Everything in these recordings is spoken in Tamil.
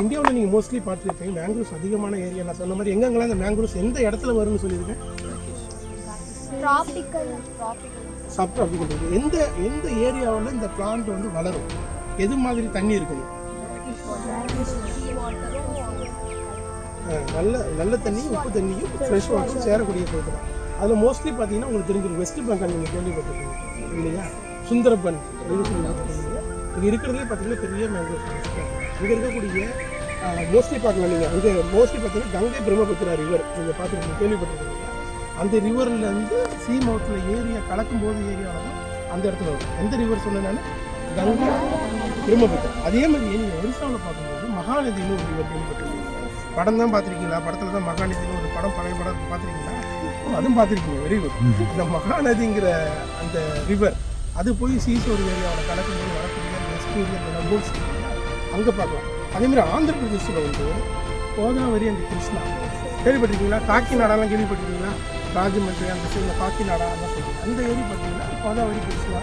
இந்தியாவில் நீங்கள் மோஸ்ட்லி பார்த்துருப்பீங்க மேங்க்ரூவ்ஸ் அதிகமான ஏரியா. நான் சொன்ன மாதிரி எங்கெங்கெல்லாம் இந்த மேங்க்ரூவ்ஸ் எந்த இடத்துல வரும்னு சொல்லியிருக்கேன்? சப்ட்ராபிக்கல் இருக்குது. எந்த எந்த ஏரியாவில் இந்த பிளான்ட் வந்து வளரும், எது மாதிரி தண்ணி இருக்கணும்? நல்ல நல்ல தண்ணியும் உப்பு தண்ணியும் ஃப்ரெஷ் வாட்டரும் சேரக்கூடிய போது. அதில் மோஸ்ட்லி பார்த்தீங்கன்னா உங்களுக்கு தெரிஞ்சிடும், வெஸ்ட் பெங்கால் நீங்கள் கேள்விப்பட்டிருக்கீங்க இல்லையா? சுந்தரபன் இங்கே இருக்கிறதுலே பார்த்தீங்கன்னா பெரிய மேங்க்ரோவ். இங்கே இருக்கக்கூடிய மோஸ்ட்லி பார்க்கலாம் நீங்கள், அங்கே மோஸ்ட்லி பார்த்தீங்கன்னா கங்கை பிரம்மபுத்திரா ரிவர் நீங்கள் பார்த்துருக்கீங்க, கேள்விப்பட்டிருக்கீங்க. அந்த ரிவர்லேருந்து சீ மவுத்தில் ஏரியா கலக்கும்போது ஏரியாவில் அந்த இடத்துல வரும். எந்த ரிவர் சொன்னேன்? கங்கை பிரம்மபுத்திரா. அதே மாதிரி நீங்கள் ஒரிசாவில் பார்க்கும்போது மகாநதினு ஒரு ரிவர் கேள்விப்பட்டிருக்கீங்க. படம் தான் பார்த்துருக்கீங்களா? படத்தில் தான் மகாநதினு ஒரு படம், பழைய படம் பார்த்துருக்கீங்களா? அதுவும் பார்த்துருக்கீங்க, வெரி குட். அந்த மகாநதிங்கிற அந்த ரிவர் அது போய் சீசோர் ஏரியாவில் கலக்கும்போது வரக்கூடிய எஸ்டூரியன் அங்கே பார்க்கலாம். அதேமாதிரி ஆந்திர பிரதேசில் வந்து கோதாவரி அண்ட் கிருஷ்ணா கேள்விப்பட்டிருக்கீங்களா? காக்கிநாடாலாம் கேள்விப்பட்டிருக்கீங்களா? ராஜமன்றி அந்த சைடில் காக்கிநாடா அதெல்லாம் சொல்லுவாங்க. அந்த ஏரியா பார்த்தீங்கன்னா கோதாவரி கிருஷ்ணா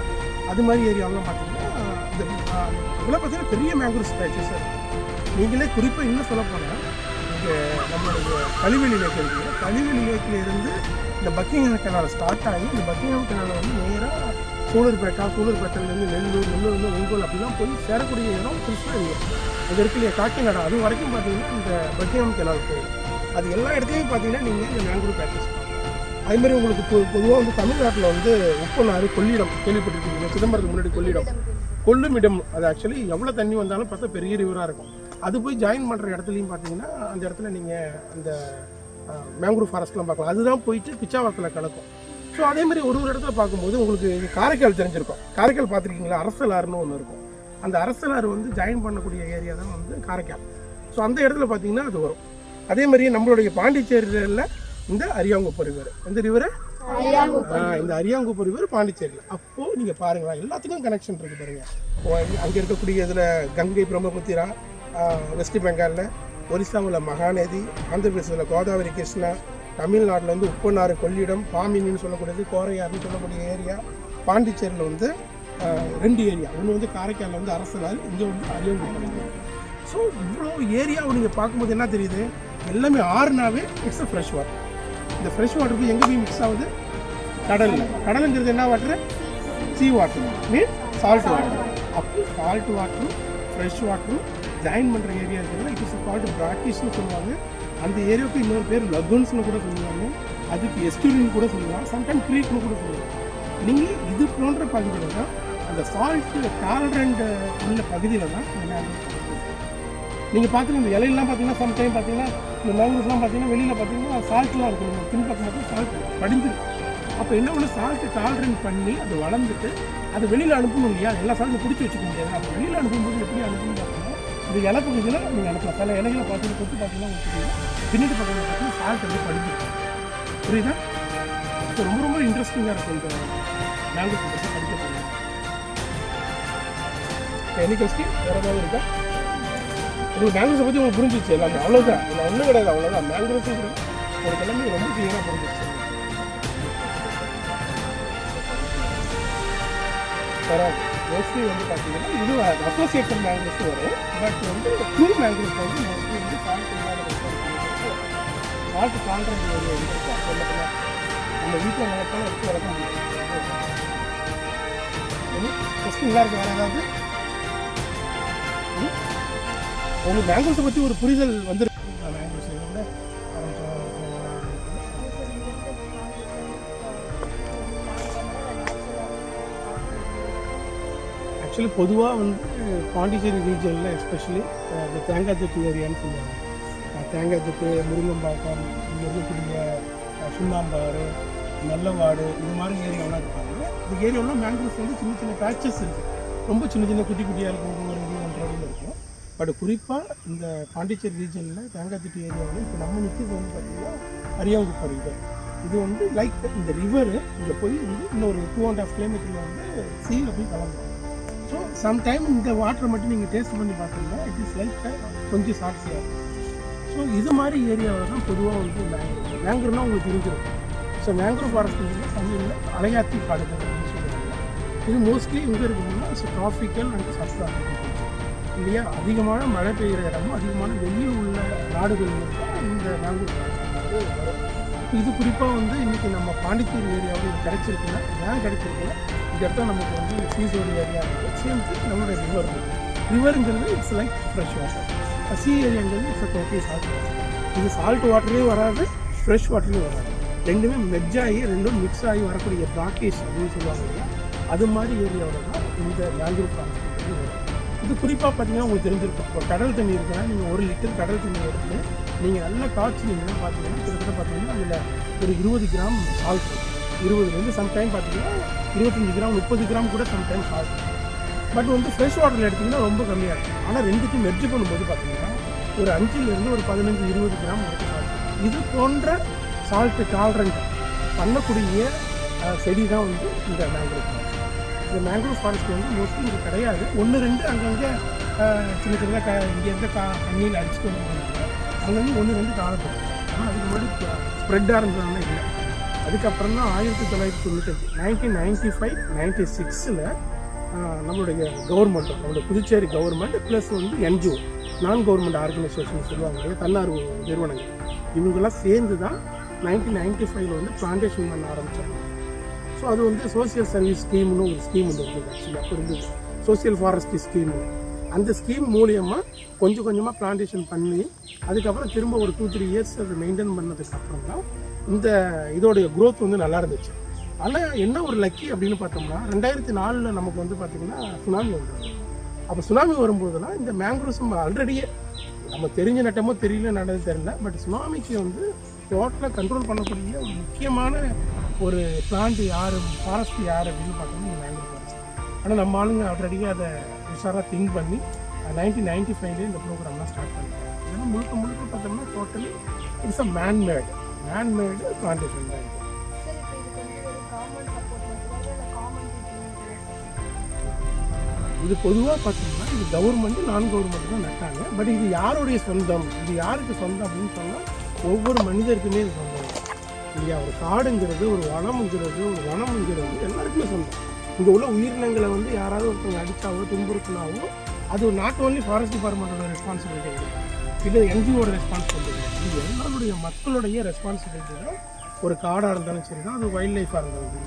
அது மாதிரி ஏரியாவெலாம் பார்த்தீங்கன்னா இந்த இதெல்லாம் பார்த்தீங்கன்னா பெரிய மேங்க்ரோவ் ஸ்பேச்சஸ் இருக்குது. நீங்களே குறிப்பாக இன்னும் சொல்ல போனால் இங்கே நம்மளுடைய கழிவெளி லேக் இருக்குது. கழிவெளி லேக்கில் இருந்து இந்த பக்கிங்ஹாம் கெனால் ஸ்டார்ட் ஆகி இந்த பக்கிங்ஹாம் கெனால் வந்து நேராக சூலூர்பேட்டையிலேருந்து நெல்லூர்லேருந்து ஒங்கோல் அப்படிலாம் போய் சேரக்கூடிய இடம் கிருஷ்ணகிரி. அது இருக்கு இல்லையா காக்கிநாடா, அது வரைக்கும் பார்த்தீங்கன்னா இந்த பக்கிங்ஹாம் கெனால் போகும். அது எல்லா இடத்துலையும் பார்த்தீங்கன்னா நீங்கள் இந்த மேங்க்ரோவ் பேக்கேஜ் பார்க்கலாம். அதுமாதிரி உங்களுக்கு பொதுவாக வந்து தமிழ்நாட்டில் வந்து உப்பனாறு, கொள்ளிடம் கேள்விப்பட்டிருக்கீங்க. சிதம்பரத்துக்கு முன்னாடி கொள்ளுமிடம். அது ஆக்சுவலி எவ்வளோ தண்ணி வந்தாலும் பார்த்தா பெரிய ரிவராக இருக்கும். அது போய் ஜாயின் பண்ணுற இடத்துலையும் பார்த்தீங்கன்னா அந்த இடத்துல நீங்கள் அந்த மேங்க்ரோவ் ஃபாரஸ்ட்லாம் பார்க்கலாம். அதுதான் போயிட்டு பிச்சாவரத்தில் கலக்கும். ஸோ அதேமாதிரி ஒரு இடத்துல பார்க்கும்போது உங்களுக்கு காரைக்கால் தெரிஞ்சிருக்கும். காரைக்கால் பார்த்துருக்கீங்களா? அரசலாறுன்னு ஒன்று இருக்கும். அந்த அரசலாறு வந்து ஜாயின் பண்ணக்கூடிய ஏரியா தான் வந்து காரைக்கால். ஸோ அந்த இடத்துல பார்த்தீங்கன்னா அது வரும். அதே மாதிரியே நம்மளுடைய பாண்டிச்சேரியில் இந்த அரியாங்குப்பம் ரிவர், இந்த ரிவரை இந்த அரியாங்குப்பம் ரிவர் பாண்டிச்சேரியில். அப்போது நீங்கள் பாருங்களா, எல்லாத்துக்கும் கனெக்ஷன் இருக்குது பாருங்கள். அங்கே இருக்கக்கூடிய இதில் கங்கை பிரம்மபுத்திரா, வெஸ்ட் பெங்காலில் ஒரிசாவில் மகாநதி, ஆந்திர பிரதேசத்தில் கோதாவரி கிருஷ்ணா, தமிழ்நாட்டில் வந்து உப்பனாறு, கொள்ளிடம், பாமினின்னு சொல்லக்கூடியது, கோரையாறுன்னு சொல்லக்கூடிய ஏரியா, பாண்டிச்சேரியில் வந்து 2 ஏரியா. ஒன்று வந்து காரைக்காலில் வந்து அரசலாறு, இங்கே வந்து அரியாங்குப்பம். ஸோ இவ்வளோ ஏரியாவை நீங்கள் பார்க்கும்போது என்ன தெரியுது? எல்லாமே ஆறுனாவே இட்ஸ் அ ஃப்ரெஷ் வாட்டர். இந்த ஃப்ரெஷ் வாட்டருக்கு எங்கே போய் மிக்ஸ் ஆகுது? கடலில். கடலுங்கிறது என்ன வாட்டரு? சீ வாட்டர் மீன் சால்ட் வாட்டர். அப்போ சால்ட் வாட்டரும் ஃப்ரெஷ் வாட்டரும் ஜாயின் பண்ணுற ஏரியா இருக்கிறதுல இட் இஸ் கால்டு பிராக்கிஷ்னு சொல்லுவாங்க. அந்த ஏரியாவுக்கு இன்னொரு பேர் லகுன்ஸ்னு கூட சொல்லுவாங்க. அதுக்கு எஸ்டூரின்னு கூட சொல்லுவாங்க, சம்டைம் க்ரீக்னு கூட சொல்லுவாங்க. நீங்கள் இது போன்ற பகுதியில் தான் அந்த சால்ட்டு டாலரண்ட் உள்ள பகுதியில் தான் நீங்கள் பார்த்துக்கலாம். இந்த இலையெல்லாம் பார்த்தீங்கன்னா சம்டைம் பார்த்தீங்கன்னா இந்த மேங்க்ரோவ்ஸ்லாம் பார்த்தீங்கன்னா வெளியில் பார்த்தீங்கன்னா சால்ட்லாம் இருக்கும். பின்பக்கம் மட்டும் சால்ட் படிஞ்சிருக்கு. அப்போ என்ன ஒன்று சால்ட்டு டாலரண்ட் பண்ணி அது வளர்ந்துட்டு அது வெளியில் அனுப்பணும் இல்லையா? எல்லா சால்ட்டும் பிடிச்சி வச்சுக்க முடியாது. அப்போ வெளியில் அனுப்பும்போது எப்படி அனுப்பணும்னு பார்த்தீங்கன்னா இந்த இலை பகுதியில் நீங்கள் அனுப்பலாம். சில இலைகளை பார்த்தீங்கன்னா கொத்து பார்த்தீங்கன்னா உங்களுக்கு தெரியும், பின்னாடி பக்கத்தில் பார்த்தீங்கன்னா சால்ட் வந்து படிஞ்சிருக்கும். புரியுதா? ஸோ ரொம்ப ரொம்ப இன்ட்ரெஸ்டிங்காக இருக்கும் இந்த மேங்க்ரோவ்ஸ் பற்றி படிக்க போகிறேன். எனி கொஸ்டின் வேறு ஏதாவது இருக்கா? உங்களுக்கு மேங்க்ரோவ்ஸை பற்றி உங்களுக்கு புரிஞ்சிச்சு எல்லாமே? அவ்வளோதான், இல்லை ஒன்றும் கிடையாது, அவ்வளோதான். மேங்க்ரோவ்ஸுங்கிறது உங்களுக்கு எல்லாமே ரொம்ப கிளியராக புரிஞ்சிச்சு. மோஸ்ட்லி வந்து பார்த்தீங்கன்னா இது அசோசியேட்டட் மேங்க்ரோவ்ஸ் வரும். பட் வந்து ட்ரூ மேங்க்ரோவ்ஸ் வந்து மோஸ்ட்லி வந்து சால்ட் கான்ட்ராக்ட் ஏரியா இருக்கும். அப்போ நம்ம வீட்டில் வளர்த்தாலும் எடுத்து வளர்க்க முடியும். ஃபஸ்ட்டு நல்லா இருக்குது. வேறு ஏதாவது உங்களுக்கு மேங்க்ரோவ்ஸை பற்றி ஒரு புரிதல் வந்துருக்கு? மேங்க்ரோவ்ஸ் ஆக்சுவலி பொதுவாக வந்து பாண்டிச்சேரி ரீஜனில் எஸ்பெஷலி இந்த தேங்காய்த்தொட்டு ஏரியான்னு சொல்லுவாங்க. தேங்காய்த்தொட்டு, முருங்கம்பாக்கம், இங்கே இருக்கக்கூடிய சுண்ணாம்பாறு, நல்லவாடு, இது மாதிரி ஏரியாவெலாம் இருப்பாங்க. இந்த ஏரியாவெலாம் மேங்க்ரோவ்ஸ் வந்து சின்ன சின்ன பேட்சஸ் இருக்குது. ரொம்ப சின்ன சின்ன குட்டி குட்டியாக இருக்கும், ஒரு 1 அடி இருக்கும். பட் குறிப்பாக இந்த பாண்டிச்சேரி ரீஜனில் தேங்காய்த்தொட்டி ஏரியாவில் இப்போ நம்ம நிற்கிறது வந்து பார்த்திங்கன்னா அரியாங்குப்பம் ரிவர். இது வந்து லைக் இந்த ரிவரு இங்கே போய் வந்து இன்னொரு 2.5 கிலோமீட்டரில் வந்து சீயில் போய் கலந்துடும். ஸோ சம்டைம் இந்த வாட்டரை மட்டும் நீங்கள் டேஸ்ட் பண்ணி பார்த்தீங்கன்னா இட் இஸ் லைக் கொஞ்சம் சாட்சியாக இருக்கும். ஸோ இது மாதிரி ஏரியாவில் தான் பொதுவாக வந்து மேங்க்ரோவ்னால் உங்களுக்கு தெரிஞ்சிருக்கும். ஸோ மேங்க்ரோவ் ஃபாரஸ்ட் வந்து தமிழில் அலையாத்தி காடுகள் அப்படின்னு சொல்லுவாங்க. இது மோஸ்ட்லி எங்கே இருக்குதுன்னா ட்ராபிக்கல் அண்ட் சப் ட்ராபிக்கல். இல்லையா, அதிகமான மழை பெய்கிற இடமும் அதிகமான வெயில் உள்ள நாடுகளிலும் தான் இந்த மேங்கூர் ஃபாரஸ்ட் வரும். இது குறிப்பாக வந்து இன்றைக்கி நம்ம பாண்டிச்சேரி ஏரியாவில் இது கிடைச்சிருக்குன்னா ஏன் கிடைச்சிருக்குன்னா இந்த இடத்துல நமக்கு வந்து சீசோடு ஏரியா இருக்குது. சேம் திங் நம்மளுடைய ரிவர் இருக்குது. ரிவருங்கிறது it's like fresh water. Sea ஏரியாங்கிறது இட்ஸ் டோட்டலி சால்ட் வாட்டர். இது சால்ட் வாட்டரே வராது, ஃப்ரெஷ் வாட்டரையும் வராது. ரெண்டுமே மெர்ஜ் ஆகி ரெண்டும் மிக்ஸ் ஆகி வரக்கூடிய பிராக்கேஷ் அப்படின்னு சொல்லுவாங்க இல்லையா, அது மாதிரி ஏரியாவில் தான் இந்த மேங்கூர் ஃபாரஸ்ட் வரும். இது குறிப்பாக பார்த்தீங்கன்னா உங்களுக்கு தெரிஞ்சிருக்கும். ஒரு கடல் தண்ணி இருக்குன்னா நீங்கள் 1 லிட்டர் கடல் தண்ணி எடுத்து நீங்கள் நல்லா காய்ச்சினீங்கன்னா பார்த்தீங்கன்னா கிட்டத்தட்ட பார்த்தீங்கன்னா அதில் ஒரு 20 கிராம் சால்ட் இருக்கும். 20லேருந்து சம்டைம் பார்த்தீங்கன்னா 25 கிராம் 30 கிராம் கூட சம்டைம் சால்ட். பட் வந்து ஃப்ரெஷ் வாட்டரில் எடுத்திங்கன்னா ரொம்ப கம்மியாக இருக்கும். ஆனால் ரெண்டுக்கும் மெர்ஜ் பண்ணும்போது பார்த்தீங்கன்னா ஒரு 5லேருந்து ஒரு 15-20 கிராம் வரைக்கும் சால்ட். இது போன்ற சால்ட்டு டாலரண்ட் பண்ணக்கூடிய செடி தான் வந்து இந்த மேங்கூர் ஃபாரஸ்ட். இந்த மேங்கூர் ஃபாரஸ்ட் வந்து மோஸ்ட்லி இங்கே கிடையாது. 1-2 அங்கங்கே சின்ன சின்னதாக இங்கேருந்து தண்ணியில் அடிச்சுட்டு வந்துருக்காங்க. அங்கங்கே 1-2 காணப்படும். ஆனால் அதுக்கு முன்னாடி ஸ்ப்ரெட்டாக இருந்ததுன்னா இல்லை. அதுக்கப்புறம் தான் 1995 1995-96 நம்மளுடைய கவர்மெண்ட்டும் நம்மளுடைய புதுச்சேரி கவர்மெண்ட் ப்ளஸ் வந்து என்ஜிஓ நான் கவர்மெண்ட் ஆர்கனைசேஷன் சொல்லுவாங்க, தன்னார்வ நிறுவனங்கள், இவங்கெல்லாம் சேர்ந்து தான் 1995 வந்து பிளான்டேஷன் பண்ண ஆரம்பித்தாங்க. ஸோ அது வந்து சோசியல் சர்வீஸ் ஸ்கீம்னு ஒரு ஸ்கீம் ஒன்று இருந்தது. ஆக்சுவலி அப்போ இருந்தது சோசியல் ஃபாரஸ்ட்ரி ஸ்கீம். அந்த ஸ்கீம் மூலியமாக கொஞ்சம் கொஞ்சமாக பிளான்டேஷன் பண்ணி அதுக்கப்புறம் திரும்ப ஒரு 2-3 இயர்ஸ் அதை மெயின்டைன் பண்ணதுக்கப்புறம் தான் இந்த இதோடைய க்ரோத் வந்து நல்லா இருந்துச்சு. ஆனால் என்ன ஒரு லக்கி அப்படின்னு பார்த்தோம்னா 2004 நமக்கு வந்து பார்த்திங்கன்னா சுனாமி வந்தது. அப்போ சுனாமி வரும்போதெல்லாம் இந்த மேங்க்ரோவ்ஸ் ஆல்ரெடியே நம்ம தெரிஞ்ச நட்டமோ தெரியல நடந்தது தெரியல, பட் சுனாமிக்கு வந்து டோட்டலாக கண்ட்ரோல் பண்ணக்கூடிய ஒரு முக்கியமான ஒரு பிளான்ட் யார், ஃபாரஸ்ட் யார் அப்படின்னு பார்த்தோம்னா இந்த மேங்கூர் ஃபாரஸ்ட். ஆனால் நம்ம ஆளுங்க ஆல்ரெடியே அதை உஷாராக திங்க் பண்ணி 1995 இந்த ப்ரோக்ராம்லாம் ஸ்டார்ட் பண்ணிட்டாங்க. இதெல்லாம் முழுக்க பார்த்தோம்னா totally it's a man-made plantation தான். இது பொதுவாக பார்த்தோம்னா இது கவர்மெண்ட் நான் கவர்மெண்ட் தான் நட்டாங்க. பட் இது யாருடைய சொந்தம், இது யாருக்கு சொந்தம் அப்படின்னு சொன்னால் ஒவ்வொரு மனிதருக்குமே இது சொந்தம் இல்லையா. ஒரு காடுங்கிறது, ஒரு வனம்ங்கிறது, ஒரு வனம்ங்கிறது எல்லாருக்குமே சொந்தம். இங்கே உள்ள உயிரினங்களை வந்து யாராவது ஒருத்தவங்க அடித்தாவோ துன்புறுத்தினாவோ அது நாட் ஓன்லி ஃபாரஸ்ட் டிபார்ட்மெண்ட்டோட ரெஸ்பான்சிபிலிட்டி கிடையாது, இது என்ஜிஓட ரெஸ்பான்சிபிலிட்டி. இது எல்லாருடைய மக்களுடைய ரெஸ்பான்சிபிலிட்டி தான். ஒரு காடாக இருந்தாலும் சரி தான், அது வைல்ட் லைஃபாக இருந்தாலும் சரி.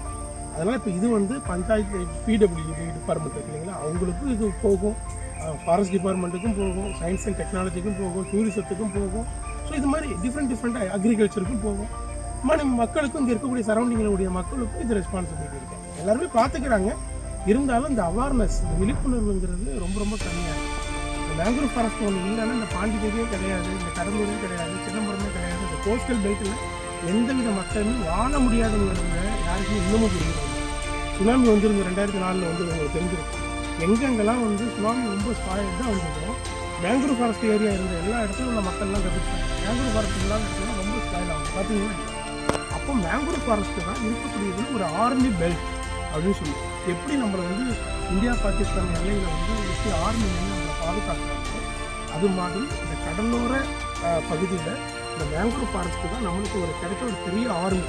அதனால் இப்போ இது வந்து பஞ்சாயத்து பிடபிள்யூடி டிபார்ட்மெண்ட் இருக்கு இல்லைங்களா, அவங்களுக்கும் இது போகும், ஃபாரஸ்ட் டிபார்ட்மெண்ட்டுக்கும் போகும், சயின்ஸ் அண்ட் டெக்னாலஜிக்கும் போகும், டூரிசத்துக்கும் போகும். ஸோ இது மாதிரி டிஃப்ரெண்ட்டாக அக்ரிகல்ச்சருக்கும் போகும். மக்களுக்கும் இங்கே இருக்கக்கூடிய சரௌண்டிங்களுடைய மக்களுக்கும் இது ரெஸ்பான்சிபிலிட்டி இருக்குது. எல்லாருமே பார்த்துக்கிறாங்க. இருந்தாலும் இந்த அவேர்னஸ், இந்த விழிப்புணர்வுங்கிறது ரொம்ப ரொம்ப கம்மியாக இருக்குது. இந்த மேங்கூர் ஃபாரஸ்ட் ஒன்று இல்லைன்னா இந்த பாண்டிச்சேரியே கிடையாது, இந்த கடலூரே கிடையாது, சிதம்பரமே கிடையாது. இந்த கோஸ்டல் பெல்ட்டில் எந்தவித மக்களுமே வாழ முடியாதுங்கிறத யாருக்குமே இன்னமும் புரிஞ்சுக்கணும். சுனாமி வந்துருங்க 2004 வந்து உங்களுக்கு தெரிஞ்சிருக்கும். எங்கெங்கெல்லாம் வந்து சுனாமி ரொம்ப ஸ்பாயில் தான் வந்துருக்கோம். மேங்கூர் ஃபாரஸ்ட் ஏரியா இருந்த எல்லா இடத்துலையும் உள்ள மக்கள்லாம் கற்றுக்கிட்டாங்க. மேங்கூர் ஃபாரஸ்ட் இல்லாத இடத்துல ரொம்ப ஸ்பாயில் ஆகும் பார்த்தீங்கன்னா. அப்போ மேங்கூர் ஃபாரஸ்ட்டு தான் இருக்கக்கூடியது ஒரு ஆர்மி பெல்ட் அப்படின்னு சொல்லுவோம். எப்படி நம்மளை வந்து இந்தியா பாகிஸ்தான் எல்லையில் வந்து எப்படி ஆர்மி வந்து நம்மளை பாதுகாக்கிறாங்களோ அது மாதிரி இந்த கடலோர பகுதியில் இந்த மேங்கூர் ஃபாரஸ்ட்டு தான் நம்மளுக்கு ஒரு கிடைச்ச ஒரு பெரிய ஆர்மி.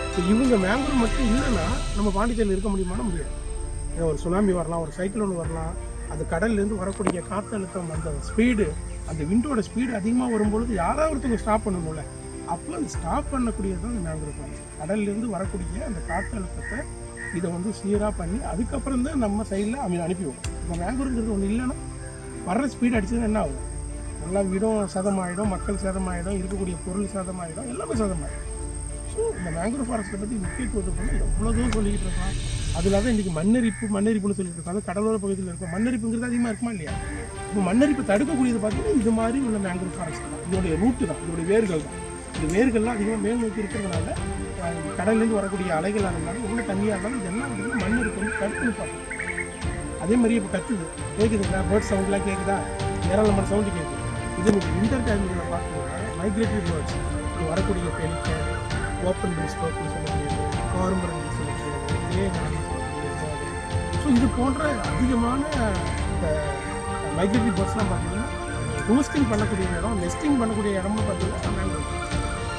இப்போ இவங்க மேங்கூர் மட்டும் இல்லைன்னா நம்ம பாண்டிச்சேரியில் இருக்க முடியுமானா முடியாது. ஒரு சுனாமி வரலாம், ஒரு சைக்ளோன் வரலாம், அது கடல்லேருந்து வரக்கூடிய காற்றழுத்தம், அந்த ஸ்பீடு, அந்த விண்டோட ஸ்பீடு அதிகமாக வரும்பொழுது யாராவது ஒருத்தவங்க ஸ்டாப் பண்ணணும்ல. அப்போ அது ஸ்டாப் பண்ணக்கூடியது தான் இந்த மேங்கூர் ஃபாரஸ்ட். கடல்லேருந்து வரக்கூடிய அந்த காற்றழுத்தத்தை இதை வந்து சீராக பண்ணி அதுக்கப்புறம் தான் நம்ம சைடில் அனுப்பிவிடும். இப்போ மேங்கூருங்கிறது ஒன்று இல்லைன்னா வர்ற ஸ்பீடு அடிச்சதுன்னா என்ன ஆகும்? எல்லா வீடும் சேதமாகிடும், மக்கள் சேதமாகிடும், இருக்கக்கூடிய பொருள் சேதமாகிடும், எல்லாமே சேதமாகிடும். ஸோ இந்த மேங்கூர் ஃபாரஸ்ட்டை பற்றி முக்கியத்துவத்தை பண்ணி எவ்வளோ தூரம் சொல்லிக்கிட்டு இருக்கோம். அது இல்லாத இன்றைக்கி மண்ணரிப்புன்னு சொல்லிட்டு இருக்கோம். அது கடலோர பகுதியில் இருக்கும். மண்ணரிப்புங்கிறது அதிகமாக இருக்குமா இல்லையா? இப்போ மண்ணரிப்பு தடுக்கக்கூடியது பார்த்தீங்கன்னா இது மாதிரி உள்ள மேங்கூர் ஃபாரஸ்ட் தான். இதோடைய ரூட்டு தான், இதோடைய வேர்கள் தான். இந்த வேர்கள்லாம் அதிகமாக மேல் நோக்கி இருக்கிறதுனால கடல்லேருந்து வரக்கூடிய அலைகளாக இருந்தாலும் உள்ள தண்ணியாக இருந்தாலும் இதெல்லாம் வந்து மண்ணரிப்பு வந்து தடுப்புன்னு பார்க்கணும். அதே மாதிரி இப்போ கற்றுது கேட்குதுங்களா, பேர்ட் சவுண்ட்லாம் கேட்குதா, ஏராளமான சவுண்டு கேட்குது. இது விண்டர் டைமில் பார்த்தீங்கன்னா மைக்ரேட்டரி பேர்ட்ஸ் வரக்கூடிய பெலிக்கன், ஓப்பன் பில் ஸ்டோக்னு சொல்லக்கூடியது, கார்மரன் சொல்லக்கூடியது, ஏகன்னு சொல்லக்கூடியது. ஸோ இது போன்ற அதிகமான இந்த மைக்ரேட்டரி பேர்ட்ஸ்லாம் பார்த்தீங்கன்னா ரூஸ்டிங் பண்ணக்கூடிய இடம், நெஸ்டிங் பண்ணக்கூடிய இடம்னு பார்த்தீங்கன்னா மேங்கூர்.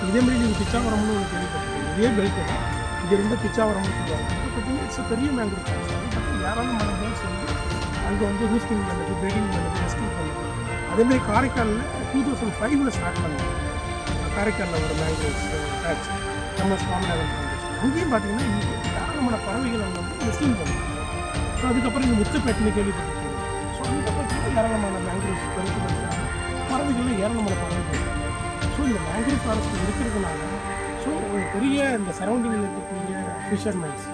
இதேமாதிரி நீங்கள் பிச்சாவரம்னு ஒன்று கேள்விப்பட்டிருக்கீங்க. இதே பெல்ட்டு தான், இது ரொம்ப பிச்சாவரம்னு சொல்லுவாங்க. இது பார்த்தீங்கன்னா இட்ஸ் பெரிய மேங்கூர் ஃபாரஸ்ட். அது பார்த்தீங்கன்னா ஏராளமான பேர்ட்ஸ் வந்து அங்கே வந்து ரூஸ்டிங் பண்ணுறது, ப்ரீடிங் பண்ணுறது, ரெஸ்டிங் பண்ணுறது. அதேமாதிரி காரைக்காலில் 2005 ஸ்டார்ட் பண்ணாங்க. காரைக்காலில் ஒரு மேங்கோஸ் பேட்ச் நம்ம சுவாமிநாதன் ஃபவுண்டேஷன். அங்கேயும் பார்த்தீங்கன்னா இங்கே ஏராளமான பறவைகள் அவங்க வந்து ரெஸ்டிங் பண்ணுவாங்க. ஸோ அதுக்கப்புறம் இங்கே முத்துப்பேட்டைன்னு கேள்விப்பட்டிருக்கோம். ஸோ அங்கே பார்த்தீங்கன்னா ஏராளமான மேங்கோஸ் பறவைகள்லாம் ஏராளமான பறவைகள். ஸோ இந்த மேங்கோவ் ஃபாரஸ்ட் இருக்கிறதுனால ஸோ ஒரு பெரிய இந்த சரௌண்டிங்கில் இருக்கக்கூடிய ஃபிஷர்மேன்ஸ்,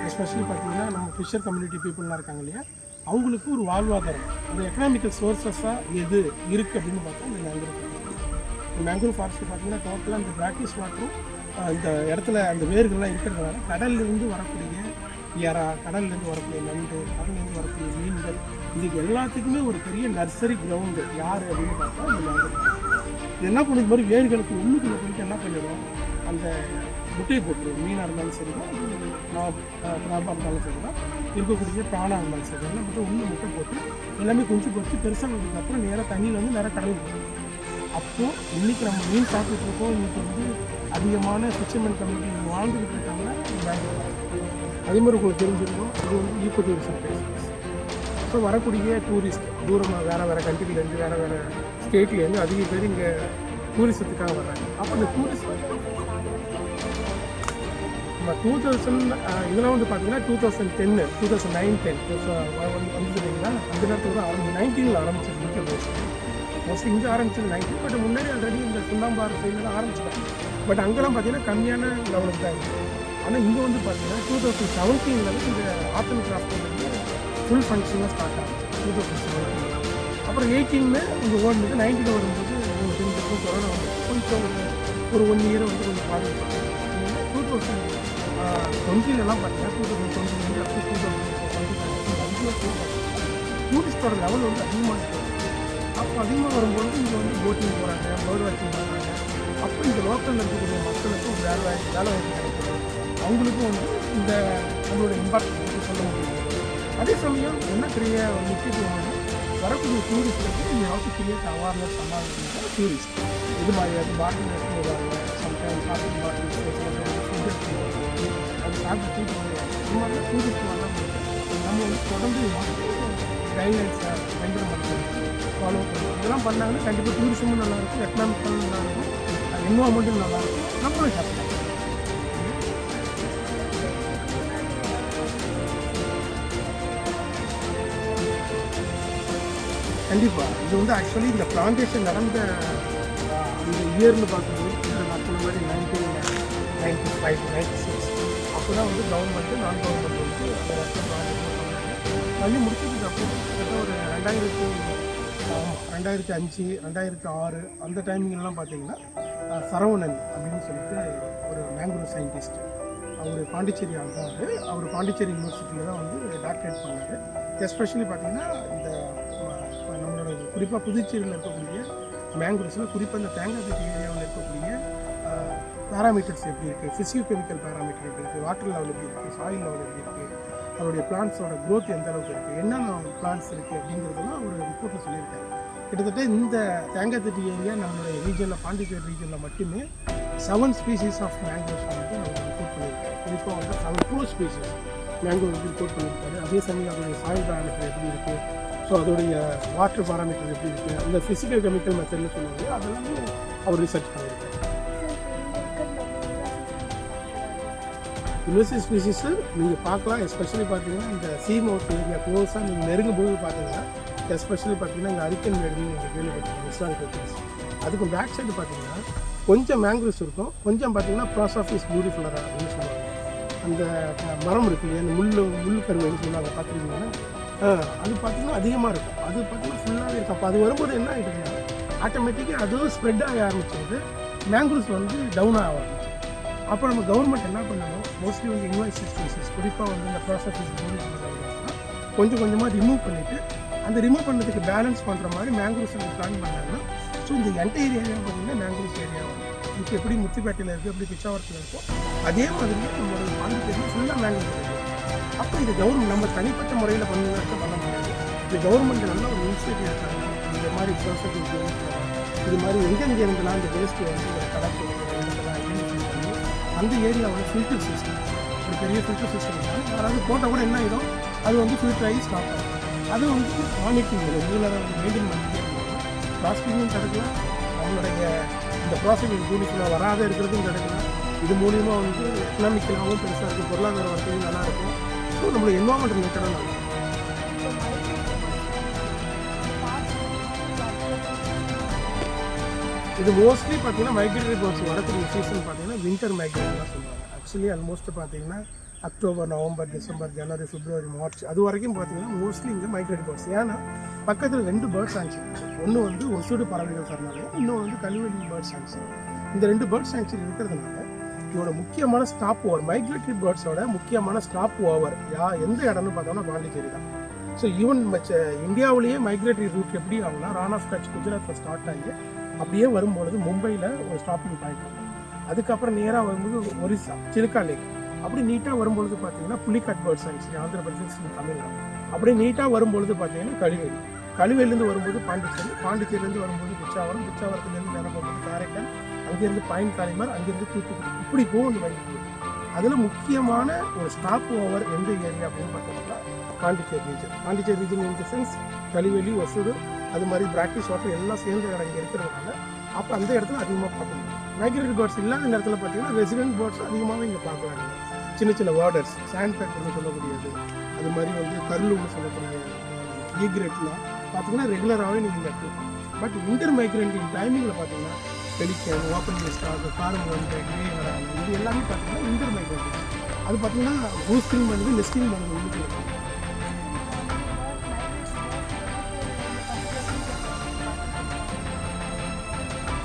எஸ்பெஷலி பார்த்தீங்கன்னா நம்ம ஃபிஷர் கம்யூனிட்டி பீப்புளெலாம் இருக்காங்க இல்லையா, அவங்களுக்கு ஒரு வாழ்வாதாரம், அந்த எக்கனாமிக்கல் சோர்ஸஸாக எது இருக்குது அப்படின்னு பார்த்தா இந்த மேங்கோவ் ஃபாரஸ்ட் பார்த்தீங்கன்னா டோட்டலாக இந்த பிராக்டிஸ் வாட்டரும் இந்த இடத்துல அந்த வேர்கள்லாம் இருக்கிறதுனால கடல்லேருந்து வரக்கூடிய எறா, கடல்லேருந்து வரக்கூடிய நண்டு, கடல்லேருந்து வரக்கூடிய மீன்கள், இதுக்கு எல்லாத்துக்குமே ஒரு பெரிய நர்சரி கிரவுண்டு யார் அப்படின்னு பார்த்தா இந்த மேங்கோவ். இது என்ன பண்ணுறது மாதிரி வேர்களுக்கு உள்ளுக்குள்ளே போயிட்டு என்ன பண்ணிடும், அந்த முட்டையை போட்டுரும். மீனாக இருந்தாலும் சரி தான், கிராபாக இருந்தாலும் சரி தான், இருக்கக்கூடிய பிராணாக இருந்தாலும் சரி எல்லாம் மட்டும் உள்ள முட்டை போட்டு எல்லாமே கொஞ்சம் பொறுத்து பெருசானதுக்கப்புறம் நேராக தண்ணியில் வந்து நேராக கடலுக்கு போகும். அப்போது இன்றைக்கி நம்ம மீன் சாப்பிட்டுட்டு இருக்கோம். இன்றைக்கி வந்து அதிகமான ஃபிஷர்மேன் கம்யூனிட்டி வாழ்ந்துக்கிட்டு இருக்காங்க பேங்களூர். அதே மாதிரி உங்களுக்கு தெரிஞ்சிருக்கும், இது வந்து ஈக்கோ டூரிசம் பிளேஸ். ஸோ வரக்கூடிய டூரிஸ்ட் தூரமாக வேறு கண்ட்ரிலேருந்து வேறு ஸ்டேட்லேருந்து அதிக பேர் இங்கே டூரிசத்துக்காக வர்றாங்க. அப்போ அந்த டூரிஸ்ட் நம்ம 2000 இதெல்லாம் வந்து பார்த்தீங்கன்னா 2010 2009-10 வந்து இல்லைங்களா, அந்த நேரத்தில் தான் 19 ஆரம்பிச்சது. மோஸ்ட்லி இங்கே ஆரம்பிச்சது 19, பட் முன்னாடி ஆல்ரெடி இந்த சுண்ணாம்பாறு சைடில் தான் ஆரம்பிச்சிட்டாங்க. பட் அங்கெல்லாம் பார்த்தீங்கன்னா கம்மியான லெவலுக்கு தான் இருக்குது. ஆனால் இங்கே வந்து பார்த்தீங்கன்னா 2017 இந்த ஆர்ட் அண்ட் கிராஃப்ட் வந்து ஃபுல் ஃபங்க்ஷனாக ஸ்டார்ட் ஆகும் 2017. அப்புறம் 18 இங்கே ஓடுனது. 19 வரும்போது உங்களுக்கு தெரிஞ்சிருக்கும் கொரோனா வந்து கொஞ்சம் ஒரு 1 இயர் வந்து கொஞ்சம் பாதிப்பு. 2020 பார்த்தீங்கன்னா 2020 அப் டு 2020 டூரிஸ்டோட லெவல் வந்து அதிகமாக இருக்குது. அப்போ அதிகமாக வரும்போது இங்கே வந்து போட்டிங் போகிறாங்க, பேர்ட் வாட்சிங் பண்ணுறாங்க. அப்போ இந்த லோக்கலில் இருக்கக்கூடிய மக்களுக்கும் வேலை வாய்ப்பு கிடைக்கும். அவங்களுக்கும் வந்து இந்த நம்மளோட இம்பாக்ட் சொல்ல முடியும். அதே சமயம் என்ன பெரிய முக்கியத்துவம் வந்து வரக்கூடிய டூரிஸ்ட்டுக்கு இந்த ஹவு டு கிரியேட் அவேர்னஸ் பண்ணாங்க. டூரிஸ்ட் இது மாதிரி அது பாட்டில் எடுத்து வருவாங்க, சம்டைம்ஸ் பாட்டில் பாட்டில் அது சாப்பிட்டு வருவாங்க. இது மாதிரி டூரிஸ்ட் வரலாம் நம்ம வந்து தொடர்ந்து கைட்லைன்ஸை மெயின்டைன் பண்ணுறது, ஃபாலோ பண்ணுவோம். இதெல்லாம் பண்ணாங்கன்னா கண்டிப்பாக டூரிசமும் நல்லாயிருக்கும், எக்கனாமிக்கலும் நல்லாயிருக்கும், என்வால்மெண்ட்டும் நல்லாயிருக்கும், நம்மளும் ஹாப்பியாக. கண்டிப்பாக இது வந்து ஆக்சுவலி இந்த பிளான்டேஷன் நடந்த அந்த இயர்னு பார்க்கும்போது நான் சொன்ன மாதிரி 1995 96 அப்போ தான் வந்து கவர்மெண்ட்டு நான் கவர்மெண்ட் வந்து அந்த வருஷம் பண்ணி முடிச்சதுக்கு அப்புறம் கிட்டத்தட்ட ஒரு 2005 2006 அந்த டைமிங்லாம் பார்த்தீங்கன்னா சரவணன் அப்படின்னு சொல்லிட்டு ஒரு மேங்கோவ் சயின்டிஸ்ட், அவர் பாண்டிச்சேரி ஆள் தான். அவர் பாண்டிச்சேரி யூனிவர்சிட்டியில் தான் வந்து டாக்டரேட் பண்ணார். எஸ்பெஷலி பார்த்தீங்கன்னா இந்த நம்மளோட குறிப்பாக புதுச்சேரியில் இருக்கக்கூடிய மேங்கோவ்ஸில் குறிப்பாக இந்த தேங்காய் ஏரியாவில் இருக்கக்கூடிய பேராமீட்டர்ஸ் எப்படி இருக்குது, ஃபிசிக்கோ கெமிக்கல் பேராமீட்டர் எப்படி இருக்குது, வாட்டர் லெவல் எப்படி இருக்குது, சாயில் லெவல் எப்படி இருக்குது, அதோடைய பிளான்ஸோட க்ரோத் எந்த அளவுக்கு இருக்குது, என்னென்ன பிளான்ஸ் இருக்குது அப்படிங்கிறதெல்லாம் ஒரு ரிப்போர்ட்டில் சொல்லியிருக்காரு. கிட்டத்தட்ட இந்த தேங்காய்திட்டி ஏரியா நம்மளுடைய ரீஜனில் பாண்டிச்சேரி ரீஜனில் மட்டுமே 7 ஸ்பீசிஸ் ஆஃப் மேங்கோவ்ஸ் வந்து நம்ம ரிப்போர்ட் பண்ணியிருக்காரு. குறிப்பாக வந்து 7 ஸ்பீசிஸ் மேங்கோ வந்து ரிப்போர்ட் பண்ணியிருக்காரு. அதே சமயம் அதோடைய சாயில் பேராமீட்டர் எப்படி இருக்குது, ஸோ அதோடைய வாட்டர் பேராமீட்டர் எப்படி இருக்குது, அந்த ஃபிசிக்கல் கெமிக்கல் மெத்தட்னு சொல்லுவாங்க, அதெல்லாமே அவர் ரிசர்ச் பண்ணியிருக்காரு. யூனிவர்சிட்டி ஸ்பீசிஸு நீங்கள் பார்க்கலாம். எஸ்பெஷலி பார்த்தீங்கன்னா இந்த சீமவுத் ஏரியா க்ளோஸாக நீங்கள் நெருங்கும்போது பார்த்தீங்கன்னா, எஸ்பெஷலி பார்த்தீங்கன்னா இந்த அரிக்கன் மேடுன்னு நீங்கள் கேள்விப்பட்டிருக்கீங்க, இஸ்லாமிக் பிளேஸ். அதுக்கு பேக் சைடு பார்த்தீங்கன்னா கொஞ்சம் மேங்க்ரோவ்ஸ் இருக்கும், கொஞ்சம் பார்த்தீங்கன்னா ப்ராசாஃபிஸ் பியூட்டிஃபுல்லரா அப்படின்னு சொல்லுவாங்க. அந்த மரம் இருக்கு இல்லையா, அந்த முள் கருவைன்னு சொல்லுவாங்க, பார்த்துருக்கீங்கன்னா அது பார்த்தீங்கன்னா அதிகமாக இருக்கும். அது பார்த்தீங்கன்னா ஃபுல்லாகவே இருக்கும். அப்போ அது வரும்போது என்ன ஆகிடுதுன்னா ஆட்டோமேட்டிக்காக அதுவும் ஸ்ப்ரெட் ஆக ஆரம்பிச்சிருது, மேங்க்ரோவ்ஸ் வந்து டவுன் ஆக ஆரம்பிச்சு. அப்போ நம்ம கவர்மெண்ட் என்ன பண்ணணும், மோஸ்ட்லி வந்து இன்வைசிவ் ஸ்பீசிஸ் குறிப்பாக வந்து இந்த ப்ராசாஃபிஸ் கொஞ்சம் கொஞ்சமாக ரிமூவ் பண்ணிவிட்டு அந்த ரிமூவ் பண்ணுறதுக்கு பேலன்ஸ் பண்ணுற மாதிரி மேங்க்ரோவ்ஸ் பிளான் பண்ணாங்கன்னா, ஸோ இந்த என்டையர் ஏரியா பார்த்தீங்கன்னா மேங்க்ரோவ்ஸ் ஏரியா இப்போ எப்படி முத்துப்பேட்டையில் இருக்குது, எப்படி பிச்சாவரத்தில் இருக்கும், அதே மாதிரி நம்மளோட பாண்டிச்சேரியில் ஃபுல்லாக மேங்க்ரோவ்ஸ் ஏரியா. அப்போ இது கவர்மெண்ட் நம்ம தனிப்பட்ட முறையில் பண்ணுறதுக்கு பண்ண முடியாது. இது கவர்மெண்ட் நல்லா ஒரு இனிஷியேட்டிவ் இருக்காங்க. இந்த மாதிரி ப்ராசஸ் இது மாதிரி எங்கெங்கே இருந்தெல்லாம் இந்த வேஸ்ட்டு வந்து கலெக்ட் அந்த ஏரியாவோட ஃபில்டர் சிஸ்டம், ஒரு பெரிய ஃபில்டர் சிஸ்டம் இருக்காங்க. அதாவது போட்டால் கூட என்ன ஆகிடும், அது வந்து ஃபில்டர் ஆகி ஸ்டாப் ஆகும். அது வந்து மானிட்டரிங் ரெகுலராக மெயின்டைன் பண்ணிட்டே இருக்கணும். பிளாஸ்டிக்கும் தடுக்கலாம், நம்மளுடைய இந்த ப்ராசஸிங் யூனிட்ல வராத இருக்கிறதும் தடுக்கலாம். இது மூலியமாக வந்து எக்கனாமிக்கலாகவும் பெருசாக இருக்குது, பொருளாதார வசதியும் நல்லாயிருக்கும். ஸோ நம்மளுடைய என்வாமெண்ட் ரிலேட்டடாக நல்லா இருக்கும். இது மோஸ்ட்லி பார்த்தீங்கன்னா மைக்ரேட்டரி பேர்ட்ஸ் வரக்கூடிய சீசன் பார்த்தீங்கன்னா வின்டர் மைக்ரேஷன் தான் சொல்லுவாங்க. ஆக்சுவலி ஆல்மோஸ்ட் பார்த்தீங்கன்னா அக்டோபர், நவம்பர், டிசம்பர், ஜனவரி, பிப்ரவரி, மார்ச் அது வரைக்கும் பார்த்தீங்கன்னா மோஸ்ட்லி இங்கே மைக்ரேட்டரி பேர்ட்ஸ். ஏன்னா பக்கத்தில் 2 பேர்ட்ஸ் சாங்சுரி, ஒன்று வந்து ஒசூடு பறவைகள் சரணாலயம், இன்னொன்று வந்து கல்வெளி பேர்ட் சாங்சுரி. இந்த 2 பேர்ட் சாங்சுரி இருக்கிறதுனால இதோட முக்கியமான ஸ்டாப் ஓவர், மைக்ரேட்டரி பேர்ட்ஸோட முக்கியமான ஸ்டாப் ஓவர் எந்த இடம்னு பார்த்தோம்னா பாண்டிச்சேரி தான். ஸோ ஈவன் இந்தியாவிலேயே மைக்ரேட்டரி ரூட் எப்படி ஆகும்னா ரான் ஆஃப் கட்ச் குஜராத்தில் ஸ்டார்ட் ஆகி அப்படியே வரும்பொழுது மும்பையில் ஒரு ஸ்டாப்பிங் பாயிண்ட், அதுக்கப்புறம் நேராக வரும்போது ஒரிசா சிலுக்கா லேக், அப்படி நீட்டாக வரும்பொழுது பார்த்தீங்கன்னா புலிகாட் பேர்ட் சாங்சுரி ஆந்திர பிரதேஷ், தமிழ்நாடு, அப்படியே நீட்டாக வரும்பொழுது பார்த்தீங்கன்னா கழிவேலி, கழிவேலிருந்து வரும்போது பாண்டிச்சேரி, பாண்டிச்சேரியிலேருந்து வரும்போது பிச்சாவரம், பிச்சாவரத்துலேருந்து நேரம் போகும்போது காரைக்கால், அங்கேருந்து பாயிண்ட் காலிமார், அங்கேருந்து தூத்துக்குடி, இப்படி போகும் வைப்பு. அதில் முக்கியமான ஒரு ஸ்டாப் ஓவர் எந்த ஏரியா அப்படின்னு பார்த்தோம்னா Pondicherry region. Pondicherry region in the sense Kaliveli, Osudu, அது மாதிரி பிராக்டிஸ் வாட்டர் எல்லாம் சேர்ந்த இடம் இங்கே இருக்கிறதுனால அப்போ அந்த இடத்துல அதிகமாக பார்க்க முடியும். மைக்ரேட்டரி பேர்ட்ஸ் இல்லாத நேரத்தில் பார்த்தீங்கன்னா ரெசிடென்ட் பேர்ட்ஸ் அதிகமாகவே இங்கே பார்க்கலாம். சின்ன சின்ன வேர்டர்ஸ், சாண்ட் பேப்பர்னு சொல்லக்கூடியது, அது மாதிரி வந்து கருளுன்னு சொல்லக்கூடிய ஈக்ரெட்லாம் பார்த்தீங்கன்னா ரெகுலராகவே நீங்கள் இங்கே எடுத்துக்கலாம். பட் இன்டர் மைக்ரேட்டிங் டைமிங்கில் பார்த்தீங்கன்னா பெலிக்கன், ஓப்பன் ஸ்டாக், காரம் வந்து கிரே வராங்க, இது எல்லாமே பார்த்தீங்கன்னா இன்டர் மைக்ரேட்டிங். அது பார்த்தீங்கன்னா பூஸ்டிங் பண்ணுது, நெஸ்டிங் பண்ணுது உள்ளுக்கு.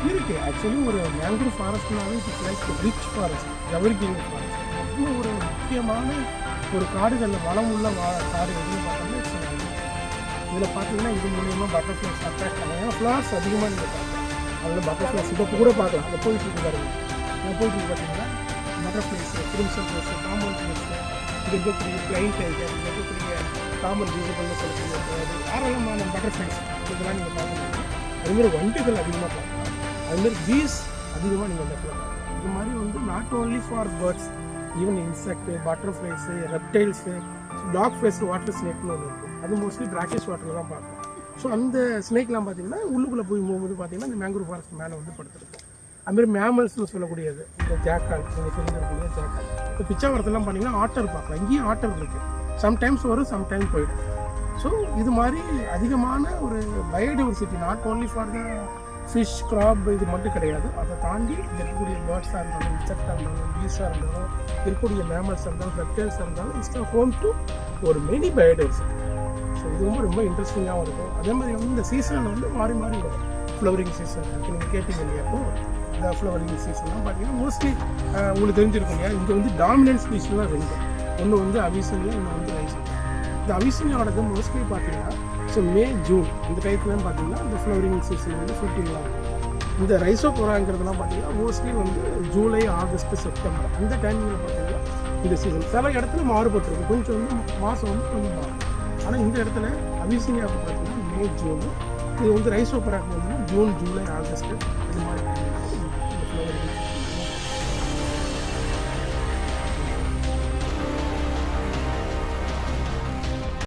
இருக்கு ஆக்சுவலி ஒரு மேங்க்ரூவ் ஃபாரஸ்ட்னாலே it's like rich forest, evergreen forest. இன்னும் ஒரு முக்கியமான ஒரு காடுகளில் வளம் உள்ள காடு எதுன்னு பார்த்தோம்னா இதில் பார்த்தீங்கன்னா இது மூலியமாக பட்டர்ஃப்ளைஸ் அட்ராக்ட் பண்ணாங்க. ஃப்ளவர்ஸ் அதிகமாக நீங்கள் பார்க்கலாம், அதில் பட்டர்ஃப்ளைஸ் இப்போ கூட பார்க்கலாம். அதை போயிட்டு இருக்கு பாருங்க, நான் போயிட்டு பார்த்தீங்கன்னா butterflies, crimson rose, common rose, இது இருக்கக்கூடிய பிளைன் டைகர், இது இருக்கக்கூடிய காமன் விசிபிள்னு சொல்லக்கூடிய ஏராளமான பட்டர்ஃப்ளைஸ் இதெல்லாம் நீங்கள் பார்க்கணும். அதுமாதிரி வண்டுகள் அதிகமாக பார்க்கலாம், அதுமாதிரி பீஸ் அதிகமாக நீங்கள் இந்த இடத்துல பார்க்கலாம். இது மாதிரி வந்து not only for birds, even insect, butterflies, reptiles, dog face water ஸ்னேக்னு ஒன்று இருக்குது, அது மோஸ்ட்லி பிராக்கிஷ் வாட்டரில் தான் பார்க்கலாம். ஸோ அந்த ஸ்னேக்லாம் பார்த்தீங்கன்னா உள்ளுக்குள்ளே போய் போகும்போது பார்த்தீங்கன்னா இந்த மேங்க்ரூவ் ஃபாரஸ்ட் மேலே வந்து படுத்துருக்கு. அதுமாதிரி மேமல்ஸ்னு சொல்லக்கூடியது இந்த ஜாக்கால், நீங்கள் தெரிஞ்சிருக்கக்கூடிய ஜாக்கால். இப்போ பிச்சாவரத்துலாம் பார்த்தீங்கன்னா ஆட்டர் பார்க்கலாம், இங்கேயும் ஆட்டர் இருக்குது, சம்டைம்ஸ் வரும், சம்டைம்ஸ் போயிடும். ஸோ இது மாதிரி அதிகமான ஒரு biodiversity not only for the fish, crab இது மட்டும் கிடையாது, அதை தாண்டி இருக்கக்கூடிய பேர்ட்ஸாக இருந்தாலும், இன்செக்டாக இருந்தாலும், பீஸாக இருந்தாலும், இருக்கக்கூடிய மேமல்ஸாக இருந்தாலும், ரெப்டைல்ஸாக இருந்தாலும், இட்ஸ் ஹோம் டு ஒரு மெனி பயோடைவர்சிட்டி. ஸோ இது ரொம்ப இன்ட்ரெஸ்டிங்காகவும் இருக்கும். அதே மாதிரி வந்து இந்த சீசனில் வந்து மாறி மாறி வரும். ஃப்ளவரிங் சீசன் இப்போ நீங்கள் கேட்டீங்க இல்லையா, இப்போ இந்த ஃப்ளவரிங் சீசன்லாம் பார்த்தீங்கன்னா மோஸ்ட்லி உங்களுக்கு தெரிஞ்சிருக்கும் இல்லையா, இங்கே வந்து டாமினன்ட் ஸ்பீஷிஸ்லாம் 2, ஒன்று வந்து அவிசனியா, இன்னும் வந்து ரைசோனியா. இந்த அவிசனியாவோடது மோஸ்ட்லி பார்த்தீங்கன்னா ஸோ மே, ஜூன் இந்த டைத்துலாம் பார்த்தீங்கன்னா இந்த ஃப்ளவரிங் சீசன் வந்து ஃப்ரூட்டிங்லாம் இருக்கும். இந்த ரைசோபோராங்கிறதுலாம் பார்த்தீங்கன்னா மோஸ்ட்லி வந்து ஜூலை, ஆகஸ்ட், செப்டம்பர் அந்த டைமிங்கில் பார்த்தீங்கன்னா இந்த சீசன் சில இடத்துல மாறுபட்டுருக்கு, கொஞ்சம் வந்து மாதம் வந்து கொஞ்சம் மாறும். ஆனால் இந்த இடத்துல அவிசனியாவுக்கு பார்த்தீங்கன்னா மே, ஜூன், இது வந்து ரைசோபோராக்கு வந்து ஜூன், ஜூலை, ஆகஸ்ட் இது மாதிரி